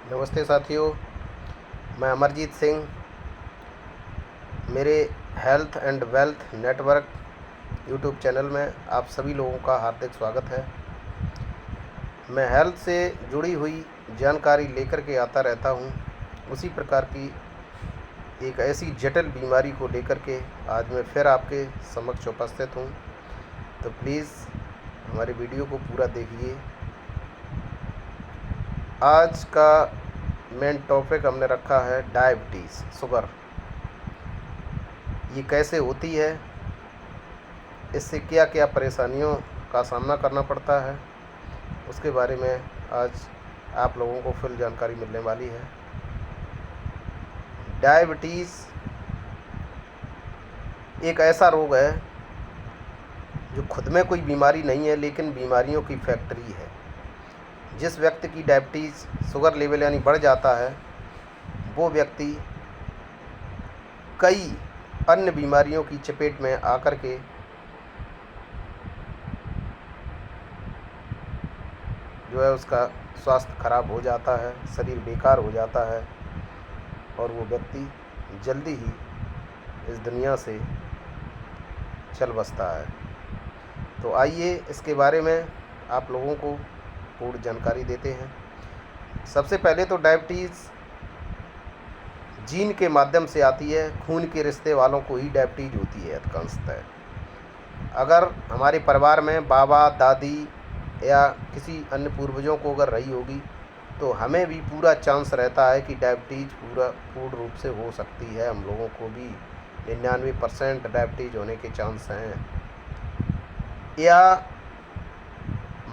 नमस्ते साथियों, मैं अमरजीत सिंह। मेरे health and wealth network YouTube channel में आप सभी लोगों का हार्दिक स्वागत है। मैं हेल्थ से जुड़ी हुई जानकारी लेकर के आता रहता हूँ। उसी प्रकार की एक ऐसी जटिल बीमारी को लेकर के आज मैं फिर आपके समक्ष उपस्थित हूँ। तो प्लीज़ हमारे वीडियो को पूरा देखिए। आज का मेन टॉपिक हमने रखा है डायबिटीज़, शुगर। ये कैसे होती है, इससे क्या क्या परेशानियों का सामना करना पड़ता है, उसके बारे में आज आप लोगों को फुल जानकारी मिलने वाली है। डायबिटीज़ एक ऐसा रोग है जो खुद में कोई बीमारी नहीं है, लेकिन बीमारियों की फैक्ट्री है। जिस व्यक्ति की डायबिटीज़ शुगर लेवल यानी बढ़ जाता है, वो व्यक्ति कई अन्य बीमारियों की चपेट में आकर के जो है उसका स्वास्थ्य खराब हो जाता है, शरीर बेकार हो जाता है और वो व्यक्ति जल्दी ही इस दुनिया से चल बसता है। तो आइए इसके बारे में आप लोगों को पूर्ण जानकारी देते हैं। सबसे पहले तो डायबिटीज़ जीन के माध्यम से आती है। खून के रिश्ते वालों को ही डायबिटीज़ होती है अधिकांशतः। अगर हमारे परिवार में बाबा दादी या किसी अन्य पूर्वजों को अगर रही होगी तो हमें भी पूरा चांस रहता है कि डायबिटीज़ पूर्ण रूप से हो सकती है। हम लोगों को भी 99% डायबिटीज़ होने के चांस हैं। या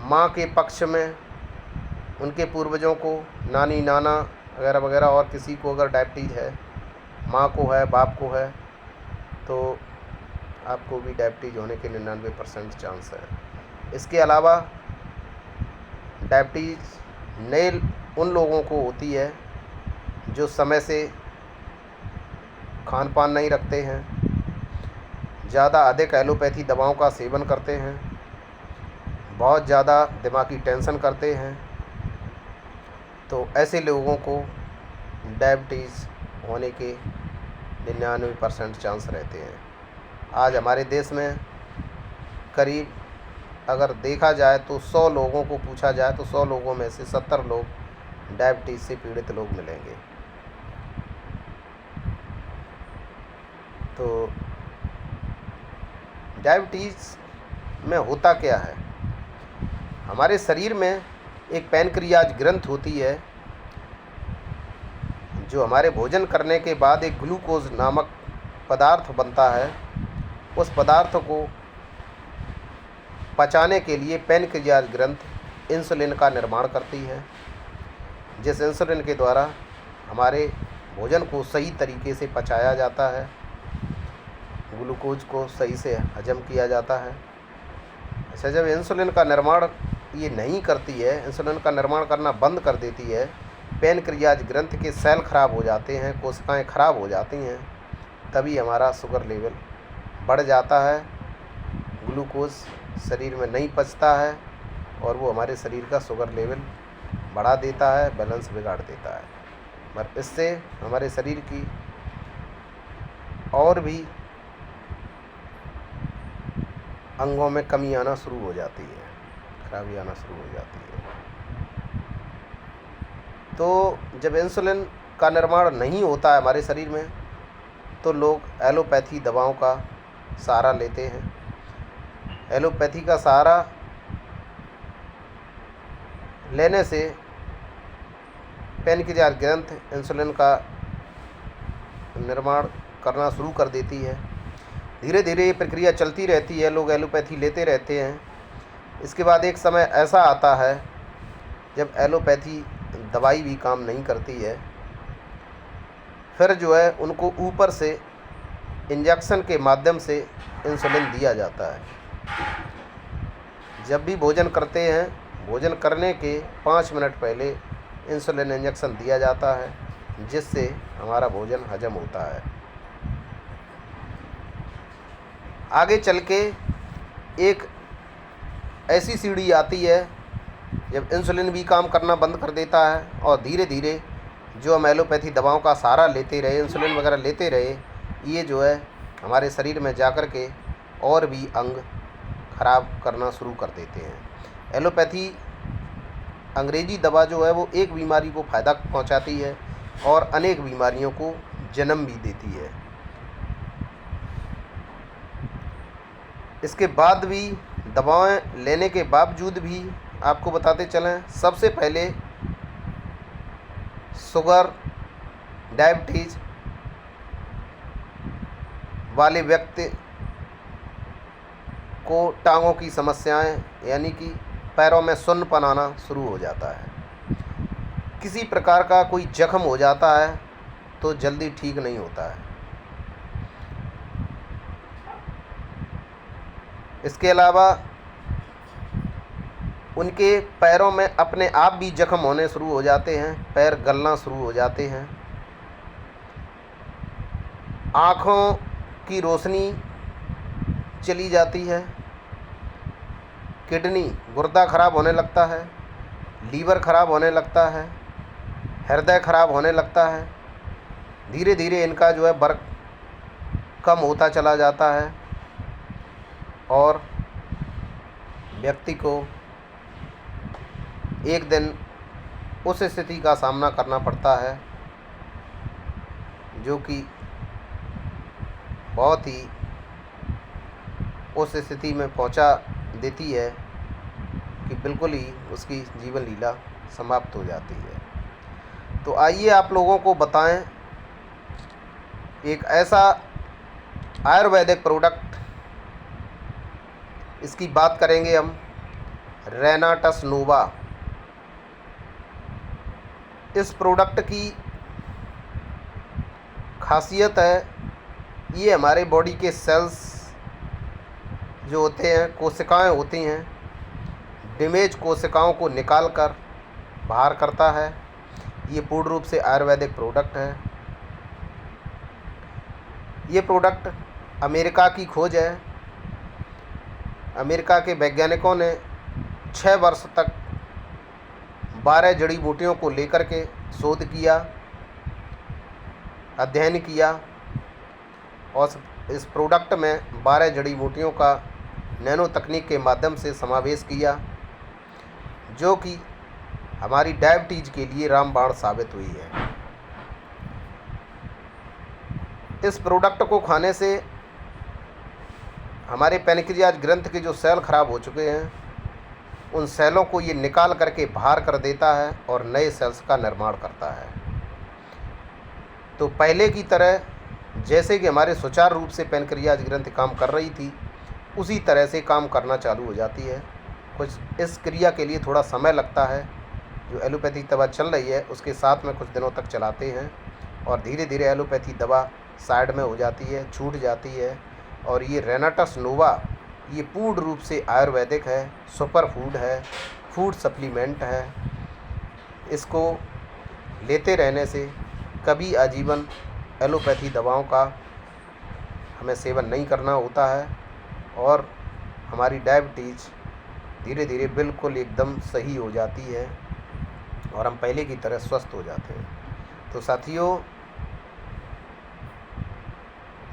माँ के पक्ष में उनके पूर्वजों को, नानी नाना वगैरह वगैरह और किसी को अगर डायबिटीज़ है, माँ को है, बाप को है, तो आपको भी डायबिटीज़ होने के 99% चांस है। इसके अलावा डायबिटीज़ नए उन लोगों को होती है जो समय से खान पान नहीं रखते हैं, ज़्यादा अधिक एलोपैथी दवाओं का सेवन करते हैं, बहुत ज़्यादा दिमागी टेंशन करते हैं। तो ऐसे लोगों को डायबिटीज़ होने के 99% चांस रहते हैं। आज हमारे देश में करीब अगर देखा जाए तो 100 लोगों को पूछा जाए तो 100 लोगों में से 70 लोग डायबिटीज़ से पीड़ित लोग मिलेंगे। तो डायबिटीज़ में होता क्या है, हमारे शरीर में एक पैनक्रियाज ग्रंथ होती है जो हमारे भोजन करने के बाद एक ग्लूकोज नामक पदार्थ बनता है। उस पदार्थ को पचाने के लिए पैनक्रियाज ग्रंथ इंसुलिन का निर्माण करती है, जिस इंसुलिन के द्वारा हमारे भोजन को सही तरीके से पचाया जाता है, ग्लूकोज को सही से हजम किया जाता है। अच्छा, जब इंसुलिन का निर्माण ये नहीं करती है, इंसुलिन का निर्माण करना बंद कर देती है, पैनक्रियाज ग्रंथ के सेल खराब हो जाते हैं, कोशिकाएं खराब हो जाती हैं, तभी हमारा शुगर लेवल बढ़ जाता है। ग्लूकोज शरीर में नहीं पचता है और वो हमारे शरीर का शुगर लेवल बढ़ा देता है, बैलेंस बिगाड़ देता है। पर इससे हमारे शरीर की और भी अंगों में कमी आना शुरू हो जाती है, खराबी आना शुरू हो जाती है। तो जब इंसुलिन का निर्माण नहीं होता है हमारे शरीर में, तो लोग एलोपैथी दवाओं का सहारा लेते हैं। एलोपैथी का सहारा लेने से पैनक्रियाज ग्रंथ इंसुलिन का निर्माण करना शुरू कर देती है। धीरे धीरे ये प्रक्रिया चलती रहती है, लोग एलोपैथी लेते रहते हैं। इसके बाद एक समय ऐसा आता है जब एलोपैथी दवाई भी काम नहीं करती है। फिर जो है उनको ऊपर से इंजेक्शन के माध्यम से इंसुलिन दिया जाता है। जब भी भोजन करते हैं, भोजन करने के 5 मिनट पहले इंसुलिन इंजेक्शन दिया जाता है, जिससे हमारा भोजन हजम होता है। आगे चल के एक ऐसी सीढ़ी आती है जब इंसुलिन भी काम करना बंद कर देता है और धीरे धीरे जो हम एलोपैथी दवाओं का सहारा लेते रहे, इंसुलिन वगैरह लेते रहे, ये जो है हमारे शरीर में जाकर के और भी अंग खराब करना शुरू कर देते हैं। एलोपैथी अंग्रेजी दवा जो है वो एक बीमारी को फ़ायदा पहुंचाती है और अनेक बीमारियों को जन्म भी देती है। इसके बाद भी दवाएं लेने के बावजूद भी आपको बताते चलें, सबसे पहले शुगर, डायबिटीज़ वाले व्यक्ति को टांगों की समस्याएं यानी कि पैरों में सुन्नपन आना शुरू हो जाता है। किसी प्रकार का कोई जख्म हो जाता है तो जल्दी ठीक नहीं होता है। इसके अलावा उनके पैरों में अपने आप भी जख्म होने शुरू हो जाते हैं, पैर गलना शुरू हो जाते हैं, आँखों की रोशनी चली जाती है, किडनी गुर्दा खराब होने लगता है, लीवर खराब होने लगता है, हृदय खराब होने लगता है। धीरे धीरे इनका जो है वर्क कम होता चला जाता है और व्यक्ति को एक दिन उस स्थिति का सामना करना पड़ता है जो कि बहुत ही उस स्थिति में पहुंचा देती है कि बिल्कुल ही उसकी जीवन लीला समाप्त हो जाती है। तो आइए आप लोगों को बताएं एक ऐसा आयुर्वेदिक प्रोडक्ट, इसकी बात करेंगे हम, रेनाटस नोवा। इस प्रोडक्ट की खासियत है, ये हमारे बॉडी के सेल्स जो होते हैं, कोशिकाएं होती हैं, डैमेज कोशिकाओं को निकाल कर बाहर करता है। ये पूर्ण रूप से आयुर्वेदिक प्रोडक्ट है। ये प्रोडक्ट अमेरिका की खोज है। अमेरिका के वैज्ञानिकों ने 6 वर्ष तक 12 जड़ी बूटियों को लेकर के शोध किया, अध्ययन किया और इस प्रोडक्ट में 12 जड़ी बूटियों का नैनो तकनीक के माध्यम से समावेश किया, जो कि हमारी डायबिटीज़ के लिए रामबाण साबित हुई है। इस प्रोडक्ट को खाने से हमारे पैनक्रियाज ग्रंथ के जो सेल खराब हो चुके हैं, उन सेलों को ये निकाल करके बाहर कर देता है और नए सेल्स का निर्माण करता है। तो पहले की तरह जैसे कि हमारे सुचारू रूप से पैनक्रियाज ग्रंथ काम कर रही थी, उसी तरह से काम करना चालू हो जाती है। कुछ इस क्रिया के लिए थोड़ा समय लगता है। जो एलोपैथी दवा चल रही है उसके साथ में कुछ दिनों तक चलाते हैं और धीरे धीरे एलोपैथी दवा साइड में हो जाती है, छूट जाती है। और ये रेनाटस नोवा ये पूर्ण रूप से आयुर्वेदिक है, सुपर फूड है, फूड सप्लीमेंट है। इसको लेते रहने से कभी आजीवन एलोपैथी दवाओं का हमें सेवन नहीं करना होता है और हमारी डायबिटीज़ धीरे धीरे बिल्कुल एकदम सही हो जाती है और हम पहले की तरह स्वस्थ हो जाते हैं। तो साथियों,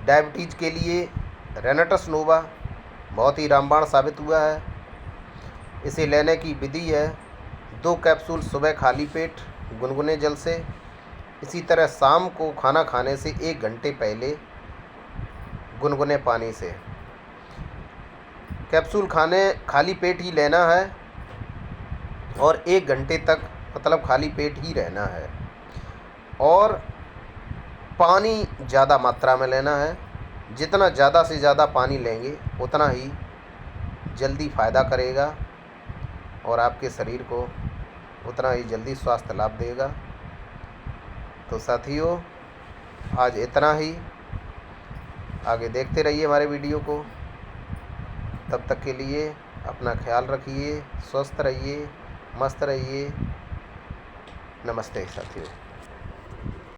डायबिटीज़ के लिए रेनाटस नोवा बहुत ही रामबाण साबित हुआ है। इसे लेने की विधि है 2 कैप्सूल सुबह खाली पेट गुनगुने जल से, इसी तरह शाम को खाना खाने से 1 घंटे पहले गुनगुने पानी से। कैप्सूल खाली पेट ही लेना है और 1 घंटे तक मतलब खाली पेट ही रहना है और पानी ज़्यादा मात्रा में लेना है। जितना ज़्यादा से ज़्यादा पानी लेंगे उतना ही जल्दी फ़ायदा करेगा और आपके शरीर को उतना ही जल्दी स्वास्थ्य लाभ देगा। तो साथियों, आज इतना ही। आगे देखते रहिए हमारे वीडियो को। तब तक के लिए अपना ख्याल रखिए, स्वस्थ रहिए, मस्त रहिए। नमस्ते साथियों।